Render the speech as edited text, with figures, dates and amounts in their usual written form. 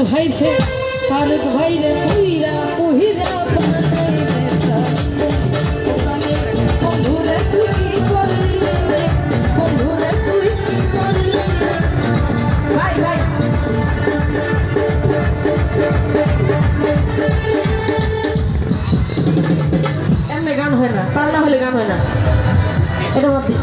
ভাইছে ফারুক ভাইরে পুইরা পুহিরা বন্ধুরে তুই কি করলি বন্ধুরে তুই কি করলি ভাই ভাই এমনি গান হয় না তাল না হলে গান হয় না এটা ভাবি